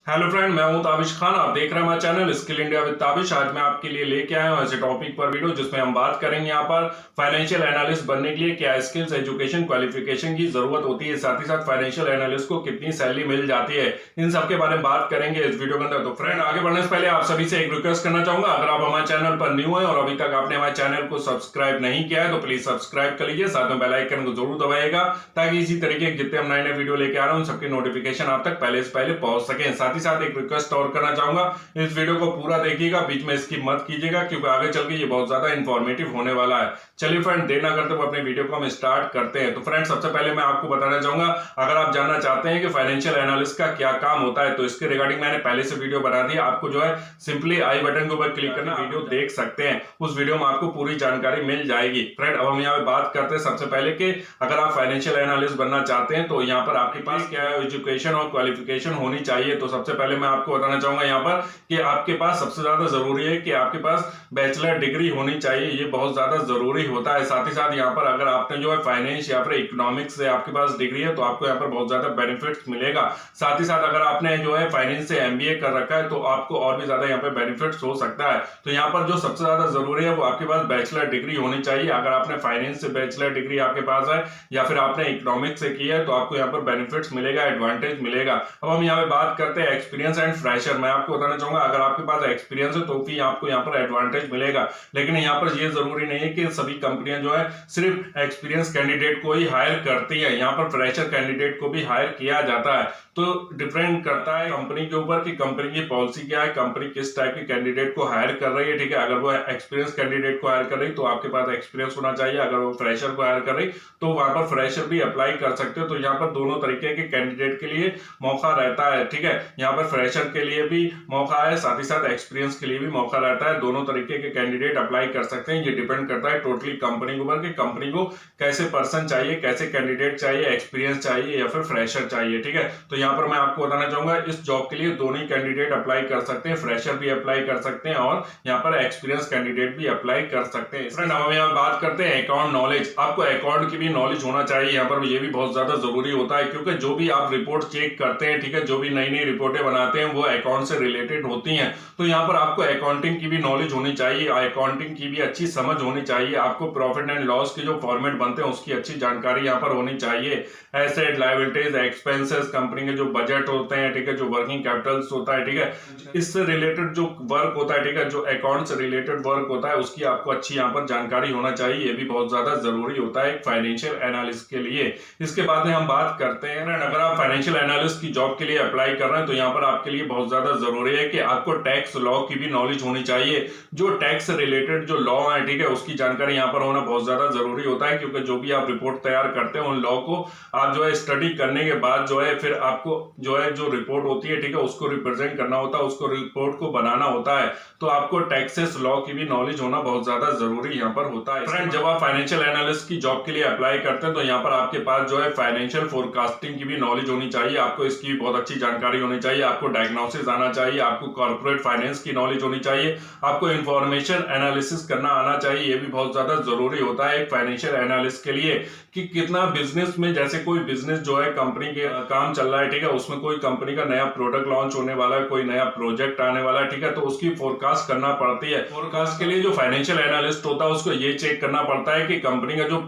Hello friend, मैं हूं ताबिश खान। आप देख रहे हैं हमारा channel skill India with Tabish. आज मैं आपके लिए लेके आया हूं ऐसे टॉपिक पर वीडियो जिसमें हम बात करेंगे यहाँ पर फाइनेंशियल एनालिस्ट बनने के लिए क्या स्किल्स, एजुकेशन, क्वालिफिकेशन की जरूरत होती है, साथ ही साथ फाइनेंशियल एनालिस्ट को कितनी सैलरी मिल जाती है, इन सब के बारे में बात करेंगे इस वीडियो के अंदर। तो फ्रेंड, आगे बढ़ने से पहले आप सभी से एक रिक्वेस्ट करना चाहूंगा, अगर आप हमारे चैनल पर न्यू है और अभी तक आपने हमारे चैनल को सब्सक्राइब नहीं किया है तो प्लीज सब्सक्राइब कर लीजिए, साथ में बेल आइकन को जरूर दबाइएगा ताकि इसी तरीके के जितने हम नए नए वीडियो लेके आ रहे हैं उन सबकी नोटिफिकेशन आप तक पहले से पहले पहुंच सके। साथ ही साथ एक रिक्वेस्ट और करना चाहूंगा, इस वीडियो को पूरा देखिएगा, बीच में स्किप मत कीजिएगा क्योंकि आगे चल के ये बहुत ज्यादा इंफॉर्मेटिव होने वाला है। चलिए फ्रेंड, देर ना करते हुए अपने वीडियो को हम स्टार्ट करते हैं। तो फ्रेंड, सबसे पहले मैं आपको बताना चाहूंगा, अगर आप जानना चाहते हैं कि फाइनेंशियल एनालिस्ट का क्या काम होता है तो इसके रिगार्डिंग मैंने पहले से वीडियो बना दिया। आपको जो है सिंपली आई बटन के ऊपर क्लिक करना, वीडियो देख सकते हैं, उस वीडियो में आपको पूरी जानकारी मिल जाएगी। फ्रेंड, अब हम यहाँ पे बात करते हैं सबसे पहले कि अगर आप फाइनेंशियल एनालिस्ट बनना चाहते हैं तो यहाँ पर आपके पास क्या एजुकेशन और क्वालिफिकेशन होनी चाहिए। तो सबसे पहले मैं आपको बताना चाहूंगा यहाँ पर कि आपके पास सबसे ज्यादा जरूरी है कि आपके पास बैचलर डिग्री होनी चाहिए, ये बहुत ज्यादा जरूरी होता है। साथ ही साथ यहाँ पर अगर आपने जो है फाइनेंस या फिर इकोनॉमिक्स से आपके पास डिग्री है तो आपको यहाँ पर बहुत ज्यादा बेनिफिट्स मिलेगा। साथ ही साथ अगर आपने जो है फाइनेंस से एमबीए कर रखा है तो आपको और भी ज्यादा यहाँ पे बेनिफिट्स हो सकता है। तो यहाँ पर जो सबसे ज्यादा जरूरी है वो आपके पास बैचलर डिग्री होनी चाहिए। अगर आपने फाइनेंस से बैचलर डिग्री आपके पास है या फिर आपने इकोनॉमिक्स से की है तो आपको यहाँ पर बेनिफिट्स मिलेगा, एडवांटेज मिलेगा। अब हम यहाँ पे बात करते हैं एक्सपीरियंस एंड फ्रेशर। मैं आपको बताना चाहूंगा, अगर आपके पास एक्सपीरियंस है तो भी आपको यहाँ पर एडवांटेज मिलेगा, लेकिन यहाँ पर ये जरूरी नहीं है कि सभी कंपनियां जो है सिर्फ एक्सपीरियंस कैंडिडेट को ही हायर करती है, यहाँ पर फ्रेशर कैंडिडेट को भी हायर किया जाता है। तो डिपेंड करता है कंपनी के ऊपर कि कंपनी की पॉलिसी क्या है, कंपनी किस टाइप के कैंडिडेट को हायर कर रही है। ठीक है, अगर वो एक्सपीरियंस कैंडिडेट को हायर कर रही तो आपके पास एक्सपीरियंस होना चाहिए, अगर वो फ्रेशर को हायर कर रही तो वहां पर फ्रेशर भी अप्लाई कर सकते हो। तो यहाँ पर दोनों तरीके के कैंडिडेट के लिए मौका रहता है। ठीक है, यहाँ पर फ्रेशर के लिए भी मौका है, साथ ही साथ एक्सपीरियंस के लिए भी मौका रहता है। दोनों तरीके के कैंडिडेट अप्लाई कर सकते हैं। ये डिपेंड करता है टोटली कंपनी के ऊपर कि कंपनी को कैसे पर्सन चाहिए, कैसे कैंडिडेट चाहिए, एक्सपीरियंस चाहिए या फिर फ्रेशर चाहिए। ठीक है, तो यहाँ पर मैं आपको बताना चाहूंगा, इस जॉब के लिए दोनों ही कैंडिडेट अप्लाई कर सकते हैं, फ्रेशर भी अप्लाई कर सकते हैं और यहाँ पर एक्सपीरियंस कैंडिडेट भी अप्लाई कर सकते हैं। फ्रेंड, हम यहाँ बात करते हैं अकाउंट नॉलेज। आपको अकाउंट की भी नॉलेज होना चाहिए, यहाँ पर ये भी बहुत ज्यादा जरूरी होता है क्योंकि जो भी आप रिपोर्ट चेक करते हैं, ठीक है, जो भी नई नई रिपोर्टें बनाते हैं वो अकाउंट से रिलेटेड होती हैं। तो यहाँ पर आपको अकाउंटिंग की भी नॉलेज होनी चाहिए, अकाउंटिंग की भी अच्छी समझ होनी चाहिए। आपको प्रॉफिट एंड लॉस के जो फॉर्मेट बनते हैं उसकी अच्छी जानकारी यहाँ पर होनी चाहिए। एसेट, लायबिलिटीज, एक्सपेंसेस, कंपनी के जो बजट होते हैं, ठीक है, जो वर्किंग कैपिटल्स होता है, ठीक है, इससे रिलेटेड जो वर्क होता है, ठीक है, जो अकाउंट से रिलेटेड वर्क होता है उसकी आपको अच्छी यहाँ पर जानकारी होना चाहिए। ये भी बहुत ज्यादा जरूरी होता है एक फाइनेंशियल एनालिस्ट के लिए। इसके बाद में हम बात करते हैं, अगर आप फाइनेंशियल एनालिस्ट की जॉब के लिए अप्लाई कर रहे हैं तो यहाँ पर आपके लिए बहुत ज्यादा जरूरी है कि आपको टैक्स लॉ की भी नॉलेज होनी चाहिए। जो टैक्स से रिलेटेड जो लॉ है, ठीक है, उसकी जानकारी यहाँ पर होना बहुत ज्यादा जरूरी होता है क्योंकि जो भी आप रिपोर्ट तैयार करते हैं उन लॉ को आप जो है स्टडी करने के बाद जो है फिर आपको जो है जो रिपोर्ट होती है, ठीक है, उसको रिप्रेजेंट करना होता है, उसको रिपोर्ट को बनाना होता है। तो आपको टैक्सेस लॉ की भी नॉलेज होना बहुत ज्यादा जरूरी यहाँ पर होता है। फ्रेंड, जब आप फाइनेंशियल एनालिस्ट की जॉब के लिए अप्लाई करते हैं तो यहाँ पर आपके पास जो है फाइनेंशियल फोरकास्टिंग की भी नॉलेज होनी चाहिए, आपको इसकी भी बहुत अच्छी जानकारी होनी चाहिए, आपको डायग्नोसिस आना चाहिए, आपको कॉर्पोरेट फाइनेंस की नॉलेज होनी चाहिए, आपको इंफॉर्मेशन एनालिसिस करना आना चाहिए। ये भी बहुत ज्यादा जरूरी होता है एक फाइनेंशियल एनालिस्ट के लिए कि कितना बिजनेस में, जैसे कोई बिजनेस जो है कंपनी के काम चल रहा है, ठीक है, उसमें कोई कंपनी का नया प्रोडक्ट लॉन्च होने वाला है, कोई नया प्रोजेक्ट आने वाला है, ठीक है, तो उसकी फोरकास्ट करना पड़ती है। फोरकास्ट के लिए जो फाइनेंशियल एनालिस्ट होता है उसको ये चेक करना पड़ता है कि कंपनी का जो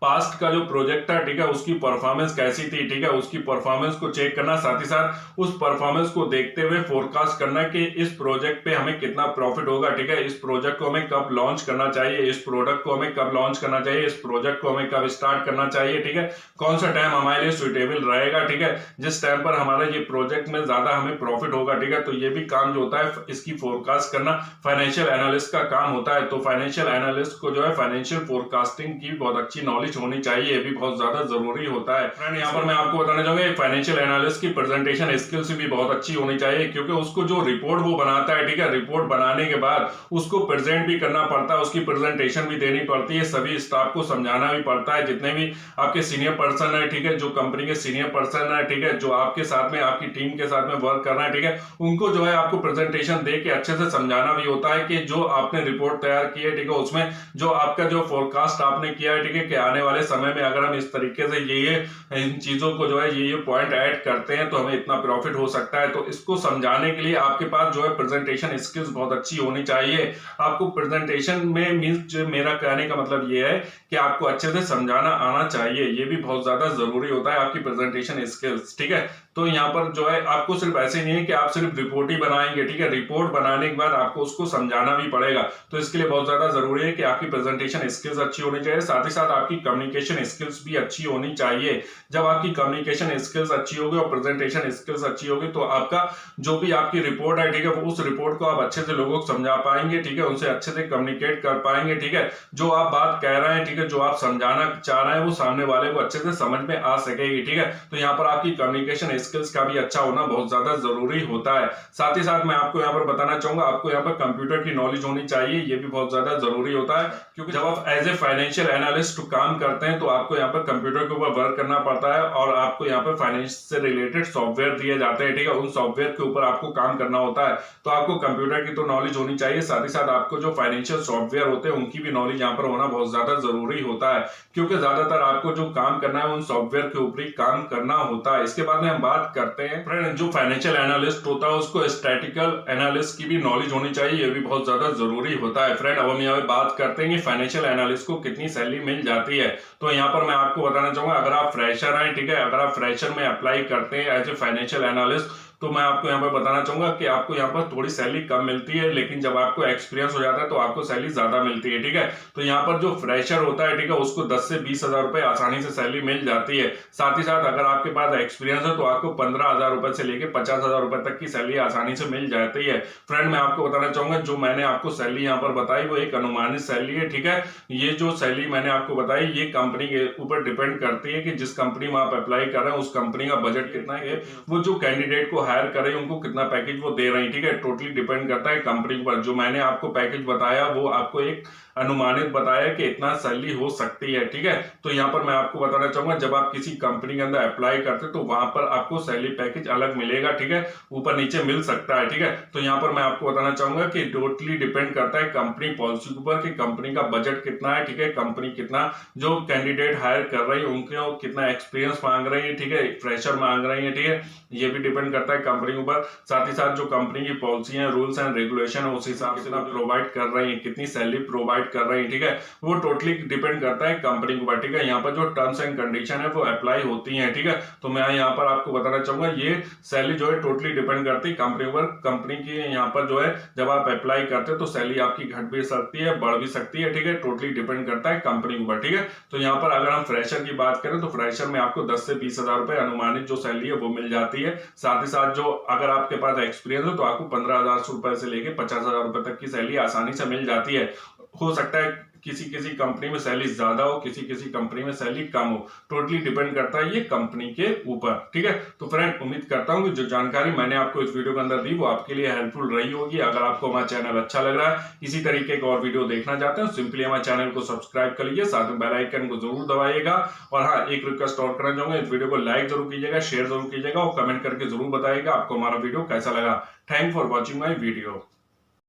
पास्ट का जो प्रोजेक्ट है, ठीक है, उसकी परफॉर्मेंस कैसी थी, ठीक है, उसकी परफॉर्मेंस को चेक करना, साथ ही साथ उस परफॉर्मेंस को देखते हुए फोरकास्ट करना कि इस प्रोजेक्ट पे हमें कितना प्रॉफिट होगा, ठीक है, इस प्रोजेक्ट को हमें कब लॉन्च करना चाहिए, इस प्रोडक्ट को हमें कब लॉन्च करना चाहिए, इस प्रोजेक्ट को हमें कब स्टार्ट करना चाहिए, ठीक है, कौन सा टाइम हमारे लिए सुइटेबल रहेगा, ठीक है, जिस टाइम पर हमारा ये प्रोजेक्ट में ज्यादा हमें प्रॉफिट होगा, ठीक है। तो ये भी काम जो होता है इसकी फोरकास्ट करना फाइनेंशियल एनालिस्ट का काम होता है। तो फाइनेंशियल एनालिस्ट को जो है फाइनेंशियल फोरकास्टिंग की बहुत अच्छी नॉलेज होनी चाहिए, ये भी बहुत ज्यादा जरूरी होता है। फ्रेंड, यहाँ पर मैं आपको बताना चाहूंगा फाइनेंशियल एनालिस्ट की प्रेजेंटेशन स्किल्स भी बहुत अच्छी होनी चाहिए क्योंकि उसको जो रिपोर्ट वो बनाता है, ठीक है, रिपोर्ट बनाने के बाद उसको प्रेजेंट भी करना पड़ता है, उसकी प्रेजेंटेशन भी देनी पड़ती है, सभी स्टाफ को समझाना भी पड़ता है, जितने भी आपके सीनियर पर्सन है, ठीक है, जो कंपनी के सीनियर पर्सन है, ठीक है, जो आपके साथ में आपकी टीम के साथ में वर्क करना है, ठीक है, उनको जो है आपको प्रेजेंटेशन दे के अच्छे से समझाना भी होता है कि जो आपने रिपोर्ट तैयार की है, ठीक है, उसमें जो आपका जो फोरकास्ट आपने किया है, ठीक है, कि आने आने वाले समय में अगर हम इस तरीके से ये इन चीजों को जो है ये पॉइंट ऐड करते हैं तो हमें इतना प्रॉफिट हो सकता है। तो इसको समझाने के लिए आपके पास जो है प्रेजेंटेशन स्किल्स बहुत अच्छी होनी चाहिए। आपको प्रेजेंटेशन में मीन्स मेरा कहने का मतलब ये है कि आपको अच्छे से समझाना आना चाहिए, ये भी बहुत ज्यादा जरूरी होता है आपकी प्रेजेंटेशन स्किल्स, ठीक है। तो यहाँ पर जो है आपको सिर्फ ऐसे नहीं है कि आप सिर्फ रिपोर्ट ही बनाएंगे, ठीक है, रिपोर्ट बनाने के बाद आपको उसको समझाना भी पड़ेगा। तो इसके लिए बहुत ज्यादा जरूरी है कि आपकी प्रेजेंटेशन स्किल्स अच्छी होनी चाहिए, साथ ही साथ आपकी कम्युनिकेशन स्किल्स भी अच्छी होनी चाहिए। जब आपकी कम्युनिकेशन स्किल्स अच्छी होगी और प्रेजेंटेशन स्किल्स अच्छी होगी तो आपका जो भी आपकी रिपोर्ट है, ठीक है, वो उस रिपोर्ट को आप अच्छे से लोगों को समझा पाएंगे, ठीक है, उनसे अच्छे से कम्युनिकेट कर पाएंगे, ठीक है। जो आप बात कह रहे हैं, ठीक है, जो आप समझाना चाह रहे हैं वो सामने वाले को अच्छे से समझ में आ सकेगी, ठीक है। तो यहाँ पर आपकी कम्युनिकेशन स्किल्स का भी अच्छा होना बहुत ज्यादा जरूरी होता है। साथ ही साथ मैं आपको यहाँ पर बताना चाहूंगा, आपको यहाँ पर कंप्यूटर की नॉलेज होनी चाहिए, ये भी बहुत ज्यादा जरूरी होता है, क्योंकि जब आप एज ए फाइनेंशियल एनालिस्ट काम करते हैं तो आपको यहाँ पर कंप्यूटर के ऊपर वर्क करना पड़ता है और आपको यहाँ पर फाइनेंस से रिलेटेड सॉफ्टवेयर दिए जाते हैं, ठीक है, उन सॉफ्टवेयर के ऊपर आपको काम करना होता है। तो आपको कंप्यूटर की तो नॉलेज होनी चाहिए, साथ ही साथ आपको जो फाइनेंशियल सॉफ्टवेयर होते हैं उनकी भी नॉलेज यहाँ पर होना बहुत ज्यादा जरूरी होता है, क्योंकि ज्यादातर आपको जो काम करना है उन सॉफ्टवेयर के ऊपर ही काम करना होता है। इसके बाद में हम बात करते हैं फ्रेंड, जो फाइनेंशियल एनालिस्ट होता है उसको स्टैटिस्टिकल एनालिस्ट की भी नॉलेज होनी चाहिए, ये भी बहुत ज्यादा जरूरी होता है। फ्रेंड, अब हम यहाँ पे बात करते हैं कि फाइनेंशियल एनालिस्ट को कितनी सैलरी मिल जाती है। तो यहाँ पर मैं आपको बताना चाहूंगा, अगर आप फ्रेशर हैं, ठीक है, अगर आप फ्रेशर में अप्लाई करते हैं एज ए फाइनेंशियल एनालिस्ट तो मैं आपको यहाँ पर बताना चाहूंगा कि आपको यहाँ पर थोड़ी सैलरी कम मिलती है, लेकिन जब आपको एक्सपीरियंस हो जाता है तो आपको सैलरी ज्यादा मिलती है, ठीक है। तो यहाँ पर जो फ्रेशर होता है, ठीक है, उसको 10 से 20 हजार रुपए आसानी से सैलरी मिल जाती है। साथ ही साथ अगर आपके पास एक्सपीरियंस है तो आपको 15,000 रुपए से लेकर 50,000 रुपए तक की सैलरी आसानी से मिल जाती है। फ्रेंड, मैं आपको बताना चाहूंगा, जो मैंने आपको सैलरी यहाँ पर बताई वो एक अनुमानित सैलरी है, ठीक है। ये जो सैलरी मैंने आपको बताई ये कंपनी के ऊपर डिपेंड करती है कि जिस कंपनी में आप अप्लाई कर रहे हैं उस कंपनी का बजट कितना है, वो जो कैंडिडेट को हायर कर रही है उनको कितना पैकेज वो दे रही है, ठीक है। टोटली डिपेंड करता है कंपनी पर। जो मैंने आपको पैकेज बताया वो आपको एक अनुमानित बताया कि इतना सैलरी हो सकती है, ठीक है। तो यहाँ पर मैं आपको बताना चाहूंगा, जब आप किसी कंपनी के अंदर अप्लाई करते तो वहां पर आपको सैलरी पैकेज अलग मिलेगा, ठीक है, ऊपर नीचे मिल सकता है, ठीक है। तो यहाँ पर मैं आपको बताना चाहूंगा कि टोटली डिपेंड करता है कंपनी पॉलिसी के ऊपर कि कंपनी का बजट कितना है, ठीक है, कंपनी कितना जो कैंडिडेट हायर कर रही है उनके कितना एक्सपीरियंस मांग रही है, ठीक है, फ्रेशर मांग रही है, ठीक है, ये भी डिपेंड करता है कंपनी के ऊपर। साथ ही साथ जो कंपनी की पॉलिसी है, रूल्स एंड रेगुलेशन है, उस हिसाब से प्रोवाइड कर रही है, कितनी सैलरी प्रोवाइड कर रही है, ठीक है, वो टोटली डिपेंड करता है कंपनी के ऊपर, ठीक है। यहाँ पर जो टर्म्स एंड कंडीशन है वो अप्लाई होती है, ठीक है। तो मैं यहाँ पर आपको बताना चाहूंगा ये सैलरी जो है टोटली डिपेंड करती है कंपनी पर। कंपनी की यहाँ पर जो है जब आप अप्लाई करते हैं तो सैलरी आपकी घट भी सकती है, बढ़ भी सकती है, ठीक है, टोटली डिपेंड करता है कंपनी के ऊपर, ठीक है। तो यहाँ पर अगर हम फ्रेशर की बात करें तो फ्रेशर में आपको 10 से 20 हजार रुपए अनुमानित जो सैलरी है वो मिल जाती है। साथ ही साथ जो अगर आपके पास एक्सपीरियंस हो तो आपको 15,000 रुपए से लेके 50,000 रुपए तक की सैलरी आसानी से मिल जाती है। हो सकता है किसी किसी कंपनी में सैलरी ज्यादा हो, किसी किसी कंपनी में सैलरी कम हो, टोटली डिपेंड करता है ये कंपनी के ऊपर, ठीक है। तो फ्रेंड, उम्मीद करता हूं कि जो जानकारी मैंने आपको इस वीडियो के अंदर दी वो आपके लिए हेल्पफुल रही होगी। अगर आपको हमारा चैनल अच्छा लग रहा है, इसी तरीके का और वीडियो देखना चाहते हैं, सिंपली हमारे चैनल को सब्सक्राइब कर लीजिए, साथ में बेल आइकन को जरूर दबाइएगा। और हाँ, एक रिक्वेस्ट और करना चाहूंगा, इस वीडियो को लाइक जरूर कीजिएगा, शेयर जरूर कीजिएगा और कमेंट करके जरूर बताइएगा आपको हमारा वीडियो कैसा लगा। Thank for watching my video.